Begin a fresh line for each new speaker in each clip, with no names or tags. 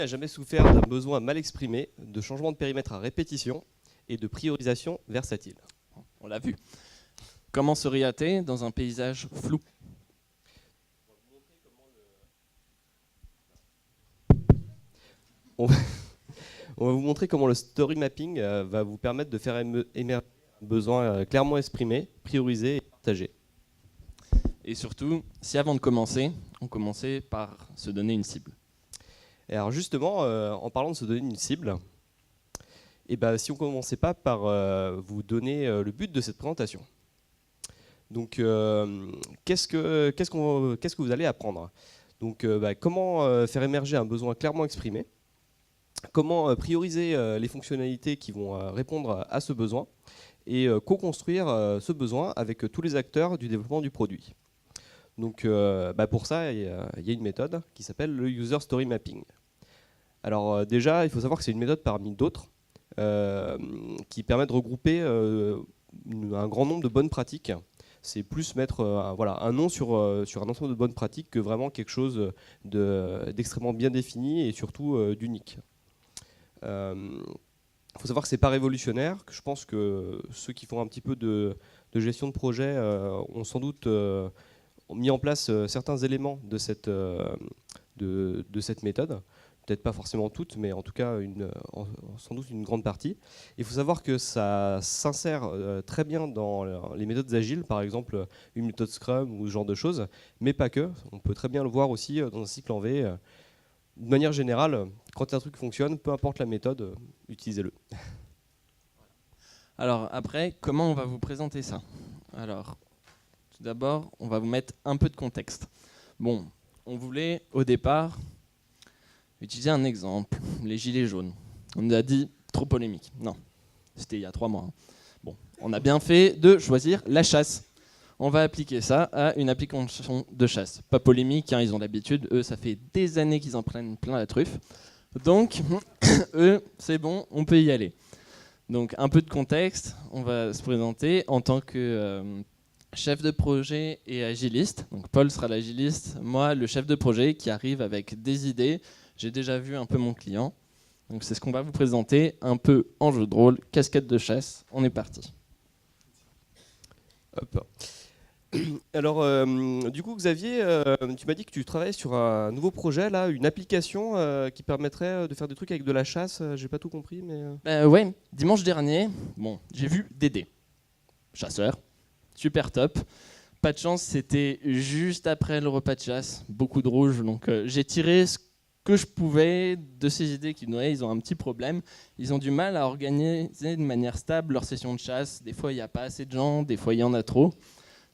n'a jamais souffert d'un besoin mal exprimé, de changement de périmètre à répétition et de priorisation versatile?
On l'a vu. Comment s'orienter dans un paysage flou?
On va on va vous montrer comment le story mapping va vous permettre de faire émerger un besoin clairement exprimé, priorisé et partagé.
Et surtout, si avant de commencer, on commençait par se donner une cible.
Et alors justement, en parlant de se donner une cible, et ben, si on ne commençait pas par vous donner le but de cette présentation. Donc, qu'est-ce que vous allez apprendre? Donc, comment faire émerger un besoin clairement exprimé? Comment prioriser les fonctionnalités qui vont répondre à ce besoin? Et co-construire ce besoin avec tous les acteurs du développement du produit. Donc, pour ça, il y a une méthode qui s'appelle le User Story Mapping. Alors déjà, il faut savoir que c'est une méthode parmi d'autres qui permet de regrouper un grand nombre de bonnes pratiques. C'est plus mettre un nom sur un ensemble de bonnes pratiques que vraiment quelque chose d'extrêmement bien défini et surtout d'unique. Il faut savoir que ce n'est pas révolutionnaire, que je pense que ceux qui font un petit peu de gestion de projet ont sans doute mis en place certains éléments de cette méthode. Peut-être pas forcément toutes, mais en tout cas sans doute une grande partie. Il faut savoir que ça s'insère très bien dans les méthodes agiles, par exemple une méthode Scrum ou ce genre de choses, mais pas que. On peut très bien le voir aussi dans un cycle en V. De manière générale, quand un truc fonctionne, peu importe la méthode, utilisez-le.
Alors après, comment on va vous présenter ça? Alors, tout d'abord, on va vous mettre un peu de contexte. Bon, on voulait au départ utiliser un exemple, les gilets jaunes. On nous a dit trop polémique. Non, c'était il y a 3 mois. Bon, on a bien fait de choisir la chasse. On va appliquer ça à une application de chasse. Pas polémique, hein, ils ont l'habitude. Eux, ça fait des années qu'ils en prennent plein la truffe. Donc, eux, c'est bon, on peut y aller. Donc, un peu de contexte. On va se présenter en tant que chef de projet et agiliste. Donc, Paul sera l'agiliste. Moi, le chef de projet qui arrive avec des idées. J'ai déjà vu un peu mon client. Donc, c'est ce qu'on va vous présenter. Un peu en jeu de rôle, casquette de chasse. On est parti.
Hop. Alors, du coup, Xavier, tu m'as dit que tu travaillais sur un nouveau projet, là, une application qui permettrait de faire des trucs avec de la chasse. J'ai pas tout compris, mais...
Ouais, dimanche dernier, bon, j'ai vu Dédé, chasseur, super top. Pas de chance, c'était juste après le repas de chasse, beaucoup de rouge, donc j'ai tiré ce que je pouvais de ces idées qu'ils donnaient. Ils ont un petit problème, ils ont du mal à organiser de manière stable leur session de chasse. Des fois, il n'y a pas assez de gens, des fois, il y en a trop.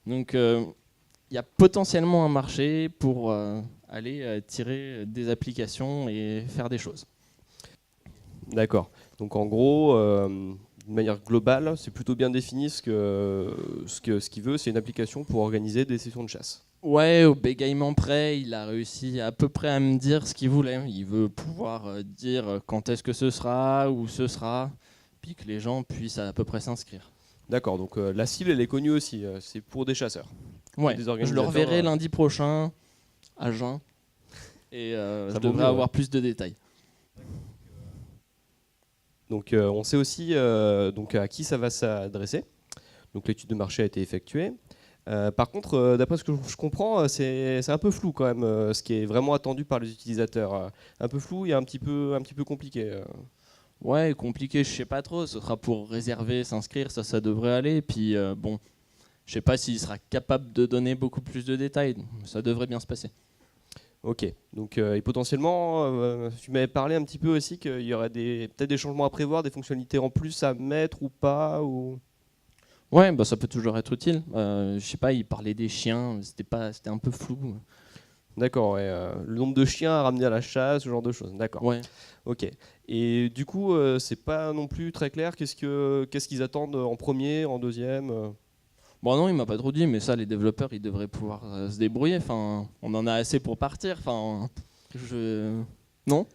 Donc, il y a potentiellement un marché pour aller tirer des applications et faire des choses.
D'accord. Donc, en gros, de manière globale, c'est plutôt bien défini ce qu'il veut. C'est une application pour organiser des sessions de chasse.
Ouais, au bégaiement près, il a réussi à peu près à me dire ce qu'il voulait. Il veut pouvoir dire quand est-ce que ce sera, où ce sera, puis que les gens puissent à peu près s'inscrire.
D'accord, donc la cible, elle est connue aussi. C'est pour des chasseurs.
Ouais,
des
je le reverrai lundi prochain, à juin, et je devrais avoir plus de détails.
Donc on sait aussi donc, à qui ça va s'adresser. Donc l'étude de marché a été effectuée. Par contre, d'après ce que je comprends, c'est un peu flou quand même, ce qui est vraiment attendu par les utilisateurs. Un peu flou et un petit peu compliqué.
Ouais, compliqué, je sais pas trop. Ce sera pour réserver, s'inscrire, ça devrait aller. Puis bon, je sais pas s'il sera capable de donner beaucoup plus de détails. Ça devrait bien se passer.
Ok, donc et potentiellement, tu m'avais parlé un petit peu aussi qu'il y aurait peut-être des changements à prévoir, des fonctionnalités en plus à mettre ou pas ou...
Ouais, bah ça peut toujours être utile. Je sais pas, il parlait des chiens, c'était un peu flou.
D'accord, ouais, le nombre de chiens à ramener à la chasse, ce genre de choses. D'accord.
Ouais.
Ok. Et du coup, c'est pas non plus très clair. Qu'est-ce qu'ils attendent en premier, en deuxième
Bon non, il m'a pas trop dit, mais ça, les développeurs, ils devraient pouvoir se débrouiller. Enfin, on en a assez pour partir. Enfin, non,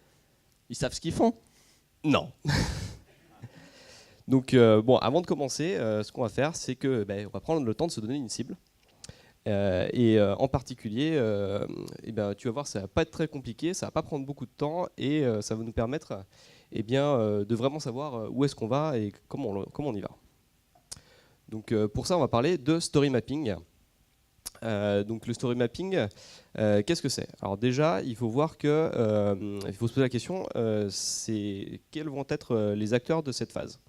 ils savent ce qu'ils font.
Non. Donc, bon, avant de commencer, ce qu'on va faire, c'est que on va prendre le temps de se donner une cible. En particulier, tu vas voir, ça ne va pas être très compliqué, ça ne va pas prendre beaucoup de temps et ça va nous permettre de vraiment savoir où est-ce qu'on va et comment on y va. Donc, pour ça, on va parler de story mapping. Donc le story mapping, qu'est-ce que c'est? Alors déjà, il faut voir il faut se poser la question, c'est quels vont être les acteurs de cette phase.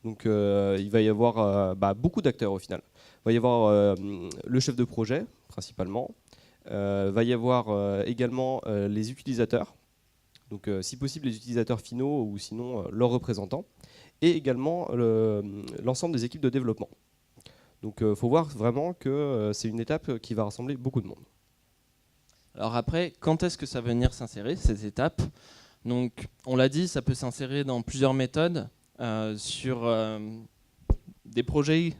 Donc il va y avoir beaucoup d'acteurs au final. Il va y avoir le chef de projet principalement. Va y avoir également les utilisateurs. Donc si possible les utilisateurs finaux ou sinon leurs représentants. Et également l'ensemble des équipes de développement. Donc il faut voir vraiment que c'est une étape qui va rassembler beaucoup de monde.
Alors après, quand est-ce que ça va venir s'insérer, ces étapes? Donc on l'a dit, ça peut s'insérer dans plusieurs méthodes. Sur des projets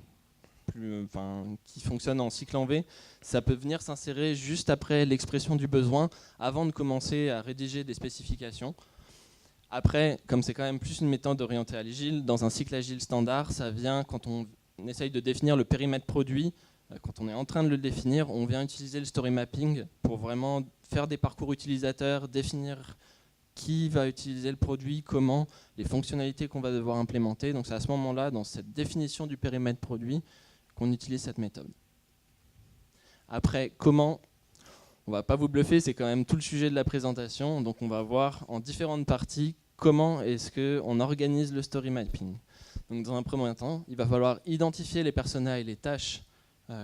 qui fonctionnent en cycle en V, ça peut venir s'insérer juste après l'expression du besoin, avant de commencer à rédiger des spécifications. Après, comme c'est quand même plus une méthode orientée à l'agile, dans un cycle agile standard, ça vient quand on essaye de définir le périmètre produit. Quand on est en train de le définir, on vient utiliser le story mapping pour vraiment faire des parcours utilisateurs, définir qui va utiliser le produit, comment, les fonctionnalités qu'on va devoir implémenter. Donc c'est à ce moment-là, dans cette définition du périmètre produit, qu'on utilise cette méthode. Après, comment? On ne va pas vous bluffer, c'est quand même tout le sujet de la présentation. Donc on va voir en différentes parties comment est-ce qu'on organise le story mapping. Donc dans un premier temps, il va falloir identifier les personas et les tâches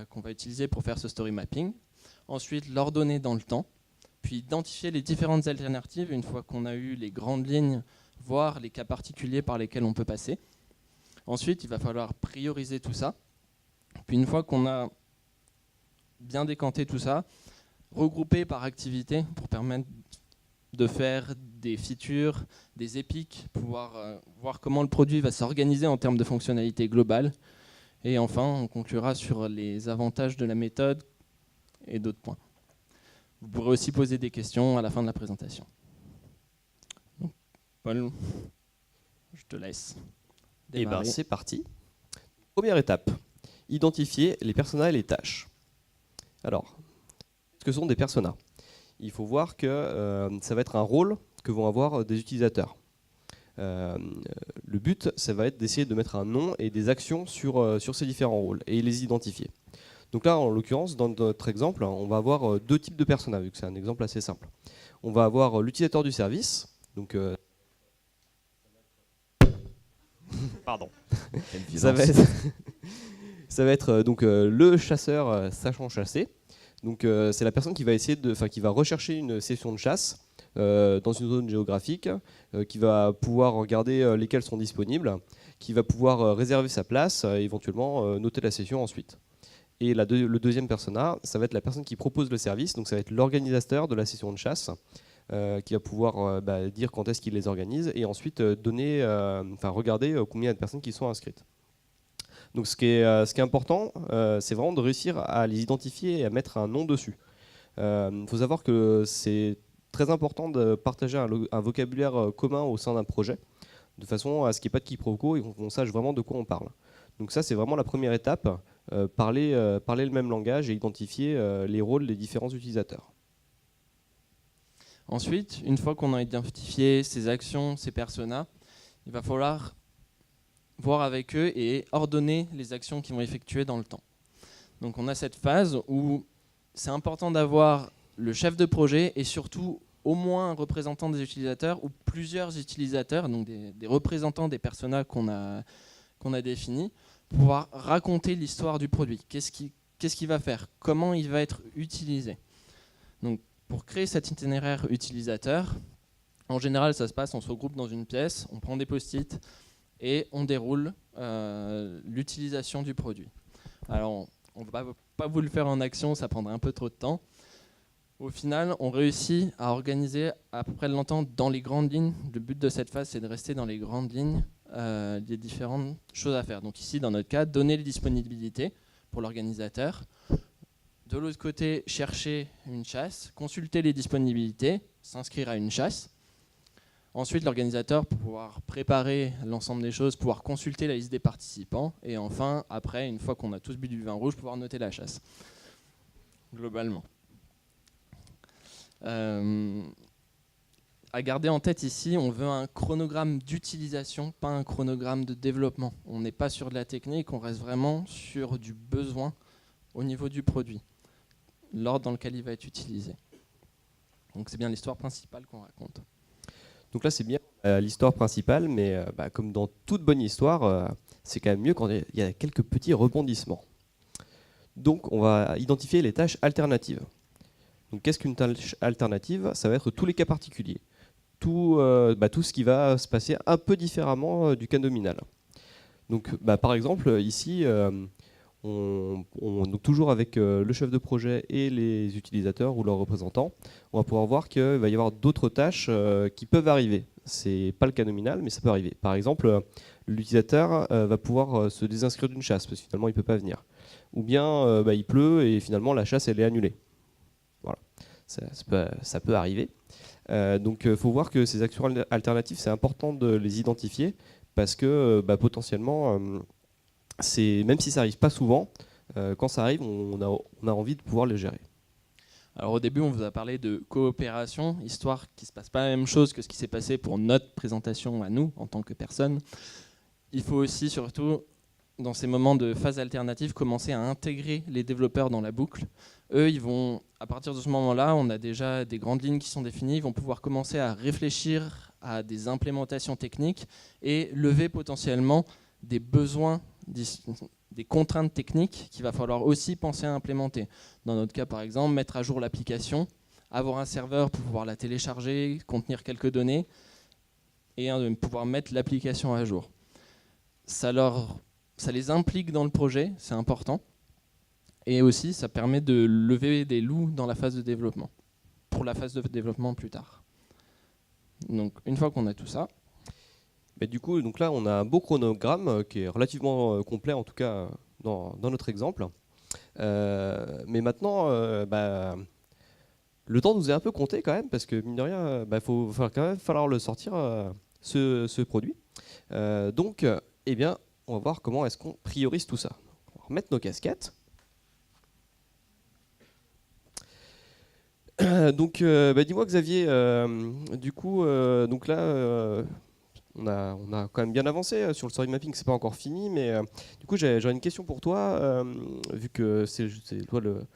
qu'on va utiliser pour faire ce story mapping. Ensuite, l'ordonner dans le temps. Puis identifier les différentes alternatives une fois qu'on a eu les grandes lignes, voir les cas particuliers par lesquels on peut passer. Ensuite, il va falloir prioriser tout ça. Puis une fois qu'on a bien décanté tout ça, regrouper par activité pour permettre de faire des features, des épiques, pouvoir voir comment le produit va s'organiser en termes de fonctionnalités globales. Et enfin, on conclura sur les avantages de la méthode et d'autres points. Vous pourrez aussi poser des questions à la fin de la présentation. Donc, Paul, je te laisse démarrer.
Et bien, c'est parti. Première étape, identifier les personas et les tâches. Alors, ce que sont des personas? Il faut voir que ça va être un rôle que vont avoir des utilisateurs. Le but, ça va être d'essayer de mettre un nom et des actions sur ces différents rôles et les identifier. Donc là, en l'occurrence, dans notre exemple, on va avoir deux types de personas, vu que c'est un exemple assez simple. On va avoir l'utilisateur du service. Donc, pardon. Ça va être donc le chasseur sachant chasser. Donc c'est la personne qui va qui va rechercher une session de chasse dans une zone géographique, qui va pouvoir regarder lesquelles sont disponibles, qui va pouvoir réserver sa place, éventuellement noter la session ensuite. Et le deuxième persona, ça va être la personne qui propose le service, donc ça va être l'organisateur de la session de chasse, qui va pouvoir dire quand est-ce qu'il les organise et ensuite regarder combien il y a de personnes qui sont inscrites. Donc ce qui est important, c'est vraiment de réussir à les identifier et à mettre un nom dessus. Il faut savoir que c'est très important de partager un vocabulaire commun au sein d'un projet, de façon à ce qu'il n'y ait pas de quiproquo et qu'on sache vraiment de quoi on parle. Donc ça, c'est vraiment la première étape, parler le même langage et identifier les rôles des différents utilisateurs.
Ensuite, une fois qu'on a identifié ces actions, ces personas, il va falloir voir avec eux et ordonner les actions qu'ils vont effectuer dans le temps. Donc on a cette phase où c'est important d'avoir le chef de projet et surtout au moins un représentant des utilisateurs ou plusieurs utilisateurs, donc des représentants des personas qu'on a définis, pour pouvoir raconter l'histoire du produit. Qu'est-ce qu'il va faire? Comment il va être utilisé? Donc, pour créer cet itinéraire utilisateur, en général, ça se passe, on se regroupe dans une pièce, on prend des post-it et on déroule l'utilisation du produit. Alors, on ne va pas vous le faire en action, ça prendra un peu trop de temps. Au final, on réussit à organiser à peu près de longtemps dans les grandes lignes. Le but de cette phase, c'est de rester dans les grandes lignes des différentes choses à faire. Donc ici, dans notre cas, donner les disponibilités pour l'organisateur. De l'autre côté, chercher une chasse, consulter les disponibilités, s'inscrire à une chasse. Ensuite, l'organisateur, pour pouvoir préparer l'ensemble des choses, pouvoir consulter la liste des participants. Et enfin, après, une fois qu'on a tous bu du vin rouge, pouvoir noter la chasse. globalement. À garder en tête ici, on veut un chronogramme d'utilisation, pas un chronogramme de développement. On n'est pas sur de la technique, on reste vraiment sur du besoin au niveau du produit, l'ordre dans lequel il va être utilisé. Donc c'est bien l'histoire principale qu'on raconte.
Donc là, c'est bien l'histoire principale, mais comme dans toute bonne histoire, c'est quand même mieux quand il y a quelques petits rebondissements. Donc on va identifier les tâches alternatives. Donc qu'est-ce qu'une tâche alternative? Ça va être tous les cas particuliers. Tout ce qui va se passer un peu différemment du cas nominal. Donc par exemple, ici, donc toujours avec le chef de projet et les utilisateurs ou leurs représentants, on va pouvoir voir qu'il va y avoir d'autres tâches qui peuvent arriver. C'est pas le cas nominal, mais ça peut arriver. Par exemple, l'utilisateur va pouvoir se désinscrire d'une chasse parce que finalement il peut pas venir. Ou bien il pleut et finalement la chasse elle est annulée. Voilà, ça peut arriver. Donc il faut voir que ces actions alternatives, c'est important de les identifier parce que potentiellement même si ça n'arrive pas souvent, quand ça arrive, on a envie de pouvoir les gérer.
Alors au début, on vous a parlé de coopération, histoire qu'il ne se passe pas la même chose que ce qui s'est passé pour notre présentation à nous, en tant que personne. Il faut aussi, surtout, dans ces moments de phase alternative, commencer à intégrer les développeurs dans la boucle. Eux, ils vont, à partir de ce moment-là, on a déjà des grandes lignes qui sont définies, ils vont pouvoir commencer à réfléchir à des implémentations techniques et lever potentiellement des besoins, des contraintes techniques qu'il va falloir aussi penser à implémenter. Dans notre cas, par exemple, mettre à jour l'application, avoir un serveur pour pouvoir la télécharger, contenir quelques données et pouvoir mettre l'application à jour. Ça les implique dans le projet, c'est important. Et aussi, ça permet de lever des loups dans la phase de développement, pour la phase de développement plus tard. Donc, une fois qu'on a tout ça,
Mais du coup, donc là, on a un beau chronogramme qui est relativement complet, en tout cas dans notre exemple. Mais maintenant, le temps nous est un peu compté quand même, parce que mine de rien, va quand même falloir le sortir, ce produit. Donc, eh bien, on va voir comment est-ce qu'on priorise tout ça. On va remettre nos casquettes. Donc, dis-moi Xavier, du coup, donc là, on a quand même bien avancé sur le story mapping, c'est pas encore fini, mais du coup j'aurais une question pour toi, vu que c'est toi le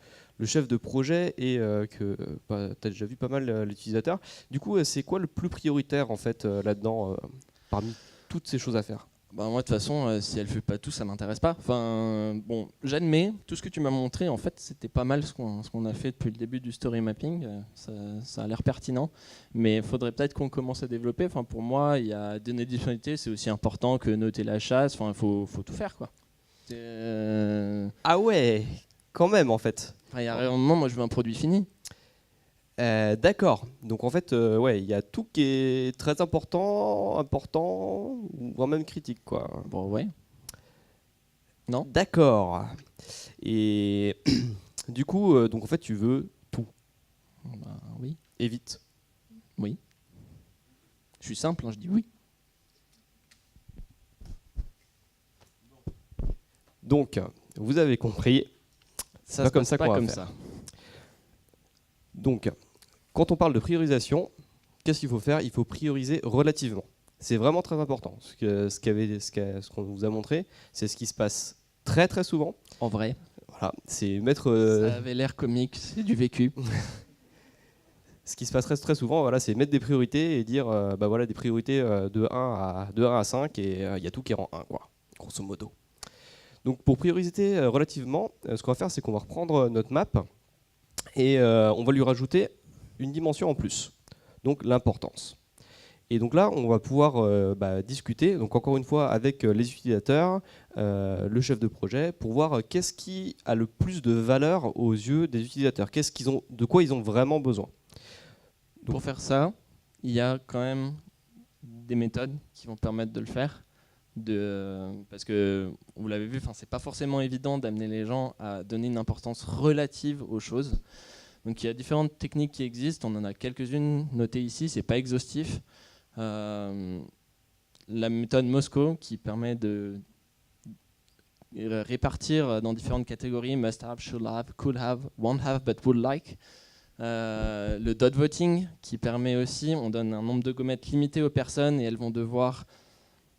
chef de projet et que tu as déjà vu pas mal l'utilisateur. Du coup, c'est quoi le plus prioritaire en fait là-dedans, parmi toutes ces choses à faire?
moi de toute façon, si elle ne fait pas tout, ça m'intéresse pas. Enfin, bon, j'admets, tout ce que tu m'as montré, en fait, c'était pas mal ce qu'on a fait depuis le début du story mapping. Ça a l'air pertinent, mais il faudrait peut-être qu'on commence à développer. Enfin, pour moi, il y a donner des disponibilités, c'est aussi important que noter la chasse. Enfin, faut tout faire, quoi.
Ah ouais, quand même en fait.
Enfin, il y a un moment, moi, je veux un produit fini.
D'accord. Donc en fait, ouais, il y a tout qui est très important, voire même critique, quoi.
Bon, ouais. Non.
D'accord. Et du coup, donc en fait, tu veux tout.
Bah, oui.
Et vite.
Oui. Je suis simple, hein, je dis oui.
Donc, vous avez compris.
Ça
pas
se
comme
passe
ça
pas
qu'on va
comme
faire.
ça.
Donc, quand on parle de priorisation, qu'est-ce qu'il faut faire? Il faut prioriser relativement. C'est vraiment très important. Ce qu'on vous a montré, c'est ce qui se passe très très souvent.
En vrai.
Voilà, c'est mettre.
Ça avait l'air comique, c'est du vécu.
Ce qui se passe très, très souvent, voilà, c'est mettre des priorités et dire voilà, des priorités de 1 à 5 et il y a tout qui est en 1, quoi, grosso modo. Donc pour prioriser relativement, ce qu'on va faire, c'est qu'on va reprendre notre map et on va lui rajouter une dimension en plus, donc l'importance. Et donc là, on va pouvoir discuter, donc encore une fois, avec les utilisateurs, le chef de projet, pour voir qu'est-ce qui a le plus de valeur aux yeux des utilisateurs, de quoi ils ont vraiment besoin. Donc,
pour faire ça, il y a quand même des méthodes qui vont permettre de le faire. Parce que, vous l'avez vu, c'est pas forcément évident d'amener les gens à donner une importance relative aux choses. Donc il y a différentes techniques qui existent, on en a quelques-unes notées ici, c'est pas exhaustif. La méthode Moscow qui permet répartir dans différentes catégories, must have, should have, could have, won't have, but would like. Le dot voting qui permet aussi, on donne un nombre de gommettes limité aux personnes et elles vont devoir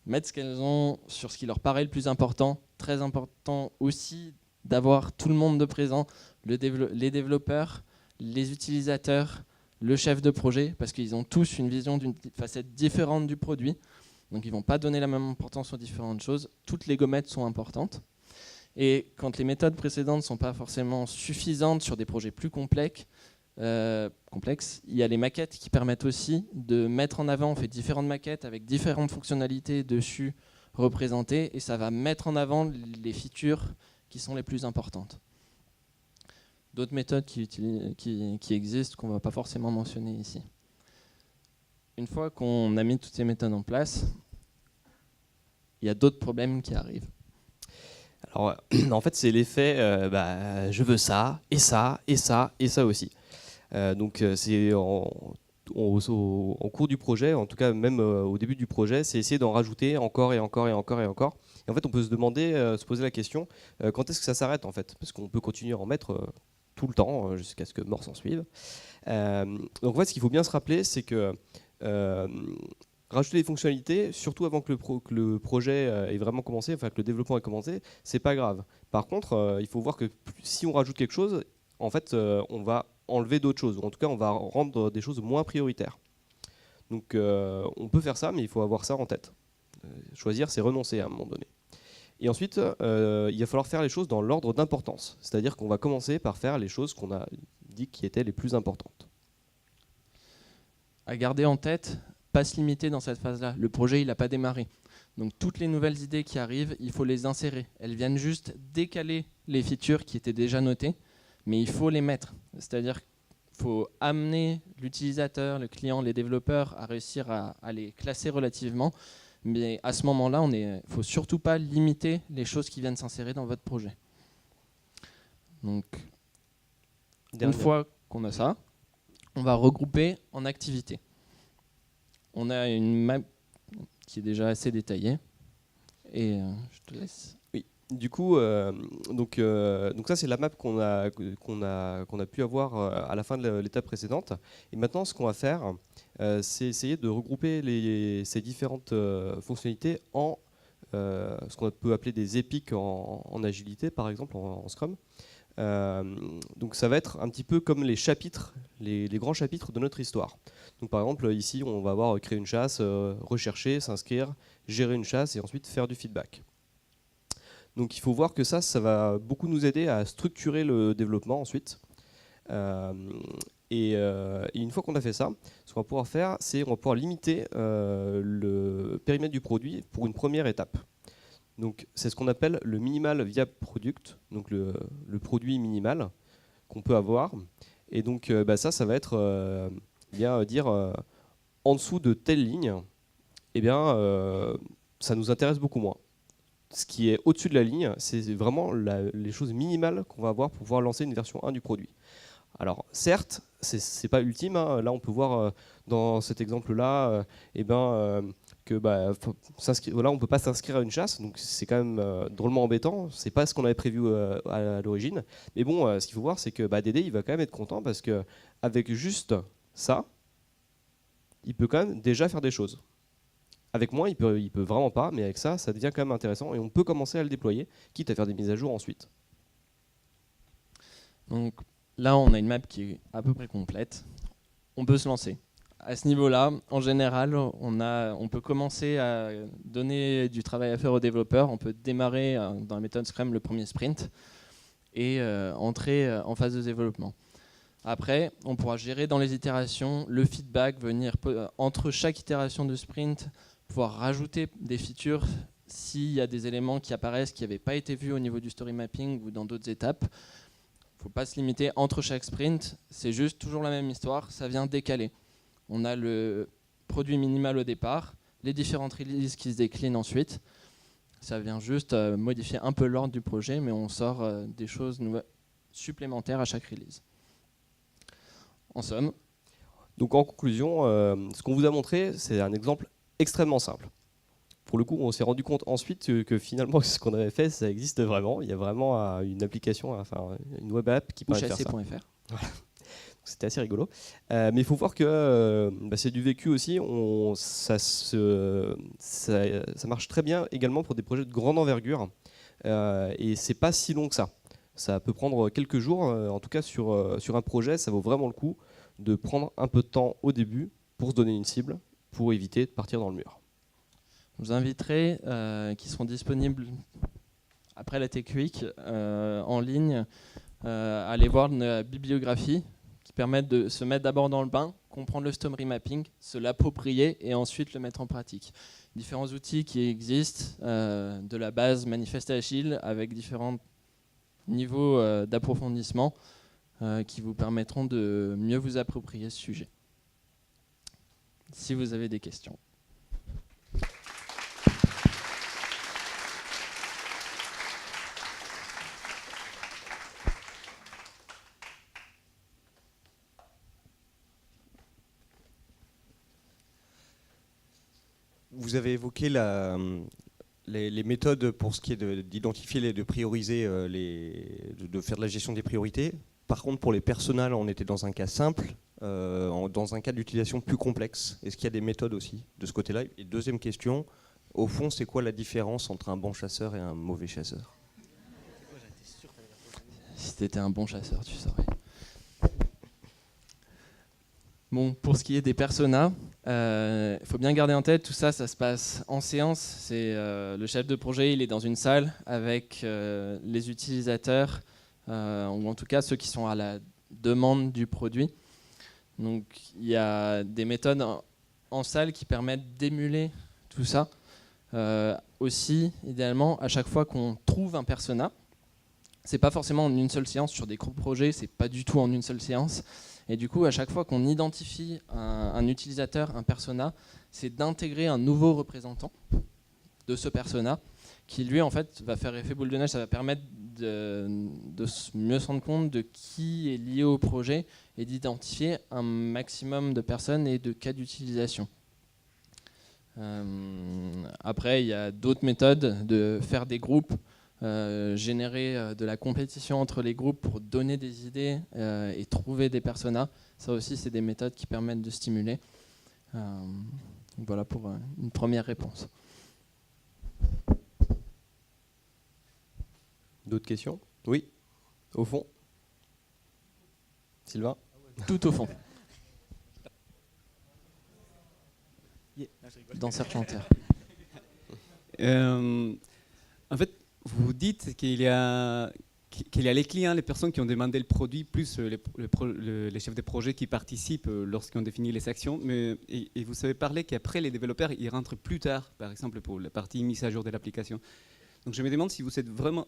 mettre ce qu'elles ont sur ce qui leur paraît le plus important. Très important aussi d'avoir tout le monde de présent, les développeurs, les utilisateurs, le chef de projet, parce qu'ils ont tous une vision d'une facette différente du produit. Donc ils ne vont pas donner la même importance aux différentes choses. Toutes les gommettes sont importantes. Et quand les méthodes précédentes ne sont pas forcément suffisantes sur des projets plus complexes, il y a les maquettes qui permettent aussi de mettre en avant, on fait différentes maquettes avec différentes fonctionnalités dessus représentées, et ça va mettre en avant les features qui sont les plus importantes. D'autres méthodes qui existent, qu'on ne va pas forcément mentionner ici. Une fois qu'on a mis toutes ces méthodes en place, il y a d'autres problèmes qui arrivent.
Alors, en fait, c'est l'effet je veux ça, et ça, et ça, et ça aussi. Donc, c'est en cours du projet, en tout cas même au début du projet, c'est essayer d'en rajouter encore et encore et encore et encore. Et en fait, on peut se demander, se poser la question, quand est-ce que ça s'arrête en fait? Parce qu'on peut continuer à en mettre tout le temps, jusqu'à ce que mort s'en suive. Donc en fait, ce qu'il faut bien se rappeler, c'est que rajouter des fonctionnalités, surtout avant que le projet ait vraiment commencé, enfin que le développement ait commencé, c'est pas grave. Par contre, il faut voir que si on rajoute quelque chose, en fait, on va enlever d'autres choses, ou en tout cas, on va rendre des choses moins prioritaires. Donc, on peut faire ça, mais il faut avoir ça en tête. Choisir, c'est renoncer à un moment donné. Et ensuite, il va falloir faire les choses dans l'ordre d'importance, c'est-à-dire qu'on va commencer par faire les choses qu'on a dit qui étaient les plus importantes.
À garder en tête, pas se limiter dans cette phase-là. Le projet, il n'a pas démarré. Donc toutes les nouvelles idées qui arrivent, il faut les insérer. Elles viennent juste décaler les features qui étaient déjà notées, mais il faut les mettre. C'est-à-dire qu'il faut amener l'utilisateur, le client, les développeurs à réussir à les classer relativement. Mais à ce moment-là, il ne faut surtout pas limiter les choses qui viennent s'insérer dans votre projet. Donc, une fois qu'on a ça, on va regrouper en activités. On a une map qui est déjà assez détaillée. Et je te laisse.
Oui. Du coup, donc ça c'est la map qu'on a pu avoir à la fin de l'étape précédente. Et maintenant, ce qu'on va faire, c'est essayer de regrouper ces différentes fonctionnalités en ce qu'on peut appeler des épiques en agilité, par exemple, en Scrum. Donc ça va être un petit peu comme les chapitres, les grands chapitres de notre histoire. Donc par exemple ici on va avoir créer une chasse, rechercher, s'inscrire, gérer une chasse et ensuite faire du feedback. Donc il faut voir que ça va beaucoup nous aider à structurer le développement ensuite. Et une fois qu'on a fait ça, ce qu'on va pouvoir faire, c'est on va pouvoir limiter le périmètre du produit pour une première étape. Donc c'est ce qu'on appelle le minimal viable product, donc le produit minimal qu'on peut avoir. Et donc ça va être dire en dessous de telle ligne, ça nous intéresse beaucoup moins. Ce qui est au-dessus de la ligne, c'est vraiment les choses minimales qu'on va avoir pour pouvoir lancer une version 1 du produit. Alors certes, c'est pas ultime, hein. Là on peut voir dans cet exemple-là, que voilà, on peut pas s'inscrire à une chasse, donc c'est quand même drôlement embêtant. C'est pas ce qu'on avait prévu à l'origine. Mais bon, ce qu'il faut voir, c'est que Dédé, il va quand même être content parce que avec juste ça, il peut quand même déjà faire des choses. Avec moins, il peut vraiment pas, mais avec ça devient quand même intéressant et on peut commencer à le déployer, quitte à faire des mises à jour ensuite.
Donc là, on a une map qui est à peu près complète. On peut se lancer. À ce niveau-là, en général, on peut commencer à donner du travail à faire aux développeurs. On peut démarrer dans la méthode Scrum le premier sprint et entrer en phase de développement. Après, on pourra gérer dans les itérations le feedback, venir entre chaque itération de sprint, pouvoir rajouter des features s'il y a des éléments qui apparaissent qui n'avaient pas été vus au niveau du story mapping ou dans d'autres étapes. Il ne faut pas se limiter entre chaque sprint, c'est juste toujours la même histoire, ça vient décaler. On a le produit minimal au départ, les différentes releases qui se déclinent ensuite. Ça vient juste modifier un peu l'ordre du projet, mais on sort des choses supplémentaires à chaque release. En somme.
Donc en conclusion, ce qu'on vous a montré, c'est un exemple extrêmement simple. pour le coup, on s'est rendu compte ensuite que finalement, ce qu'on avait fait, ça existe vraiment. Il y a vraiment une application, enfin une web app qui permet de faire ça.
Bouchassé.fr.
C'était assez rigolo. Mais il faut voir que c'est du vécu aussi. Ça marche très bien également pour des projets de grande envergure. Et c'est pas si long que ça. Ça peut prendre quelques jours. En tout cas, sur un projet, ça vaut vraiment le coup de prendre un peu de temps au début pour se donner une cible, pour éviter de partir dans le mur.
Je vous inviterai, qui seront disponibles après la Tech Week, en ligne, à aller voir une bibliographie qui permet de se mettre d'abord dans le bain, comprendre le story mapping, se l'approprier et ensuite le mettre en pratique. Différents outils qui existent, de la base Manifest Agile avec différents niveaux d'approfondissement qui vous permettront de mieux vous approprier ce sujet. Si vous avez des questions.
Vous avez évoqué les méthodes pour ce qui est d'identifier, de prioriser, de faire de la gestion des priorités. Par contre, pour les personas, on était dans un cas simple, dans un cas d'utilisation plus complexe. Est-ce qu'il y a des méthodes aussi de ce côté-là? Et deuxième question, au fond, c'est quoi la différence entre un bon chasseur et un mauvais chasseur?
Si tu étais un bon chasseur, tu saurais. Bon, pour ce qui est des personas, il faut bien garder en tête, tout ça, ça se passe en séance. C'est le chef de projet, il est dans une salle avec les utilisateurs, ou en tout cas ceux qui sont à la demande du produit. Donc il y a des méthodes en salle qui permettent d'émuler tout ça. Aussi, idéalement, à chaque fois qu'on trouve un persona, c'est pas forcément en une seule séance. Sur des gros projets, c'est pas du tout en une seule séance. Et du coup, à chaque fois qu'on identifie un utilisateur, un persona, c'est d'intégrer un nouveau représentant de ce persona qui, lui, en fait, va faire effet boule de neige. Ça va permettre de mieux se rendre compte de qui est lié au projet et d'identifier un maximum de personnes et de cas d'utilisation. Après, il y a d'autres méthodes de faire des groupes, générer de la compétition entre les groupes pour donner des idées et trouver des personas. Ça aussi, c'est des méthodes qui permettent de stimuler. Voilà pour une première réponse.
D'autres questions? Oui, au fond. Sylvain?
Tout au fond. Danseur chanteur.
En fait, vous dites qu'il y a les clients, les personnes qui ont demandé le produit, plus les chefs de projet qui participent lorsqu'on définit les actions. Et vous savez parler qu'après, les développeurs, ils rentrent plus tard, par exemple pour la partie mise à jour de l'application. Donc je me demande si vous êtes vraiment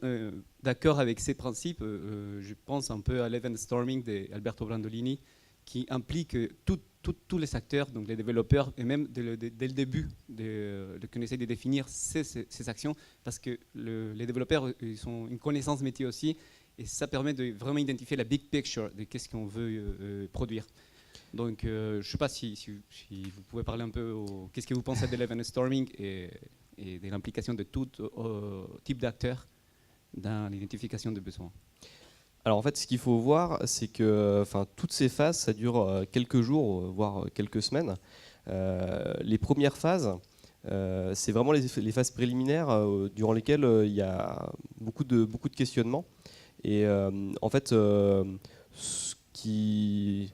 d'accord avec ces principes. Je pense un peu à l'event storming d'Alberto Brandolini, qui implique tous les acteurs, donc les développeurs, et même dès le début, qu'on essaie de définir ces actions, parce que les développeurs, ils ont une connaissance métier aussi, et ça permet de vraiment identifier la big picture de qu'est-ce qu'on veut produire. Donc, je ne sais pas si vous pouvez parler un peu, qu'est-ce que vous pensez de l'event storming et de l'implication de tout type d'acteurs dans l'identification des besoins.
Alors en fait, ce qu'il faut voir, c'est que toutes ces phases, ça dure quelques jours, voire quelques semaines. Les premières phases, c'est vraiment les phases préliminaires durant lesquelles il y a beaucoup de questionnements. Et en fait, ce qu'il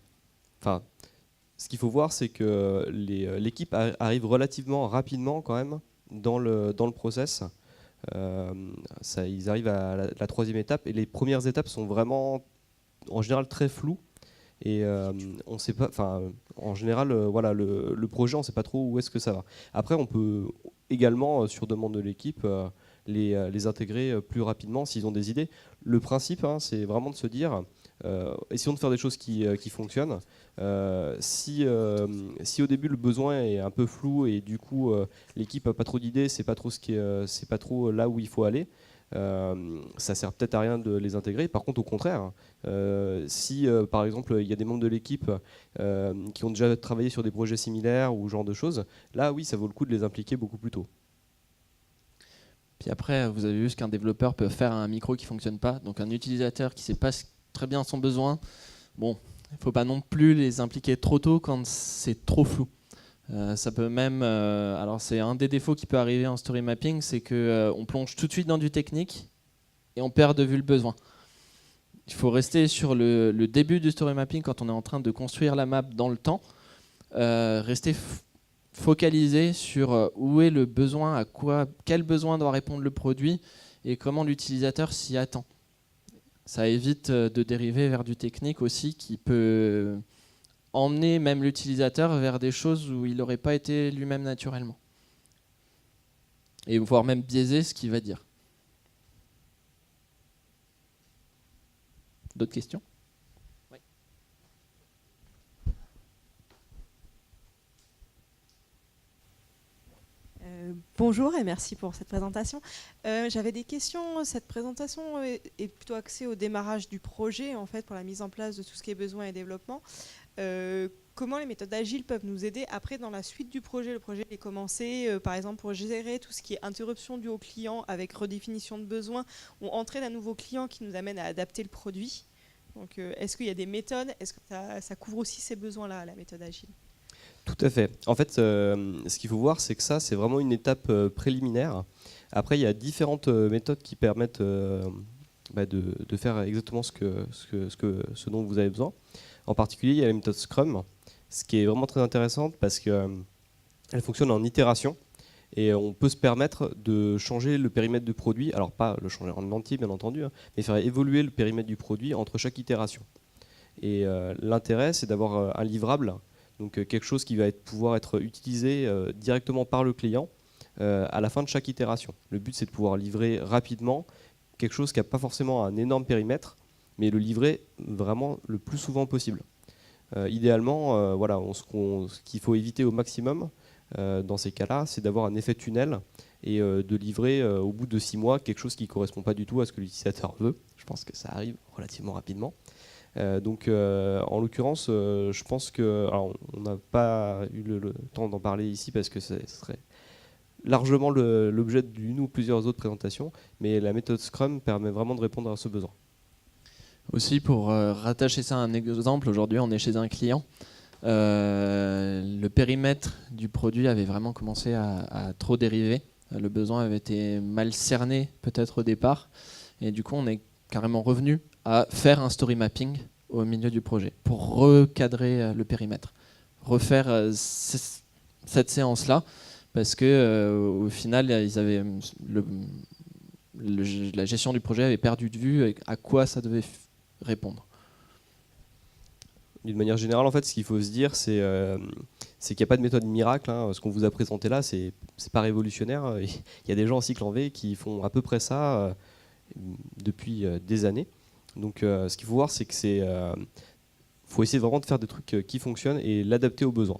faut voir, c'est que l'équipe arrive relativement rapidement quand même dans le process. Ils arrivent à la troisième étape et les premières étapes sont vraiment en général très floues et on sait pas, en général voilà, le projet on sait pas trop où est-ce que ça va. Après on peut également sur demande de l'équipe les intégrer plus rapidement s'ils ont des idées. Le principe c'est vraiment de se dire essayons de faire des choses qui fonctionnent. Si au début le besoin est un peu flou et du coup l'équipe n'a pas trop d'idées, c'est pas trop là où il faut aller, ça sert peut-être à rien de les intégrer. Par contre, au contraire, si par exemple il y a des membres de l'équipe qui ont déjà travaillé sur des projets similaires ou ce genre de choses, là oui, ça vaut le coup de les impliquer beaucoup plus tôt.
Puis après, vous avez vu ce qu'un développeur peut faire à un micro qui ne fonctionne pas. Donc un utilisateur qui ne sait pas très bien son besoin, bon, il ne faut pas non plus les impliquer trop tôt quand c'est trop flou. Ça peut même, alors c'est un des défauts qui peut arriver en story mapping, c'est qu'on plonge tout de suite dans du technique et on perd de vue le besoin. Il faut rester sur le début du story mapping quand on est en train de construire la map dans le temps, rester focalisé sur où est le besoin, quel besoin doit répondre le produit et comment l'utilisateur s'y attend. Ça évite de dériver vers du technique aussi qui peut emmener même l'utilisateur vers des choses où il n'aurait pas été lui-même naturellement. Et voire même biaiser ce qu'il va dire. D'autres questions ? Oui.
Bonjour et merci pour cette présentation. J'avais des questions. Cette présentation est plutôt axée au démarrage du projet, en fait, pour la mise en place de tout ce qui est besoin et développement. Comment les méthodes agiles peuvent nous aider après dans la suite du projet? Le projet est commencé, par exemple, pour gérer tout ce qui est interruption due au client avec redéfinition de besoins ou entrée d'un nouveau client qui nous amène à adapter le produit. Donc, est-ce qu'il y a des méthodes? Est-ce que ça couvre aussi ces besoins-là, la méthode agile?
Tout à fait. En fait, ce qu'il faut voir, c'est que ça, c'est vraiment une étape préliminaire. Après, il y a différentes méthodes qui permettent de faire exactement ce dont vous avez besoin. En particulier, il y a la méthode Scrum, ce qui est vraiment très intéressante parce qu'elle fonctionne en itération et on peut se permettre de changer le périmètre du produit. Alors, pas le changer en entier, bien entendu, hein, mais faire évoluer le périmètre du produit entre chaque itération. Et l'intérêt, c'est d'avoir un livrable. Donc quelque chose qui va pouvoir être utilisé directement par le client à la fin de chaque itération. Le but, c'est de pouvoir livrer rapidement quelque chose qui n'a pas forcément un énorme périmètre, mais le livrer vraiment le plus souvent possible. Idéalement, voilà, ce qu'il faut éviter au maximum dans ces cas-là, c'est d'avoir un effet tunnel et de livrer au bout de 6 mois quelque chose qui ne correspond pas du tout à ce que l'utilisateur veut. Je pense que ça arrive relativement rapidement. Donc en l'occurrence, je pense que, alors, on n'a pas eu le temps d'en parler ici parce que ce serait largement l'objet d'une ou plusieurs autres présentations, mais la méthode Scrum permet vraiment de répondre à ce besoin.
Aussi, pour rattacher ça à un exemple, aujourd'hui on est chez un client. Le périmètre du produit avait vraiment commencé à trop dériver. Le besoin avait été mal cerné peut-être au départ. Et du coup, on est carrément revenu à faire un story mapping au milieu du projet pour recadrer le périmètre. Refaire cette séance-là parce que au final, ils avaient la gestion du projet avait perdu de vue à quoi ça devait répondre.
D'une manière générale, en fait, ce qu'il faut se dire, c'est qu'il n'y a pas de méthode miracle. Hein. Ce qu'on vous a présenté là, c'est pas révolutionnaire. Il y a des gens en cycle en V qui font à peu près ça depuis des années. Donc, ce qu'il faut voir, c'est que faut essayer vraiment de faire des trucs qui fonctionnent et l'adapter aux besoins.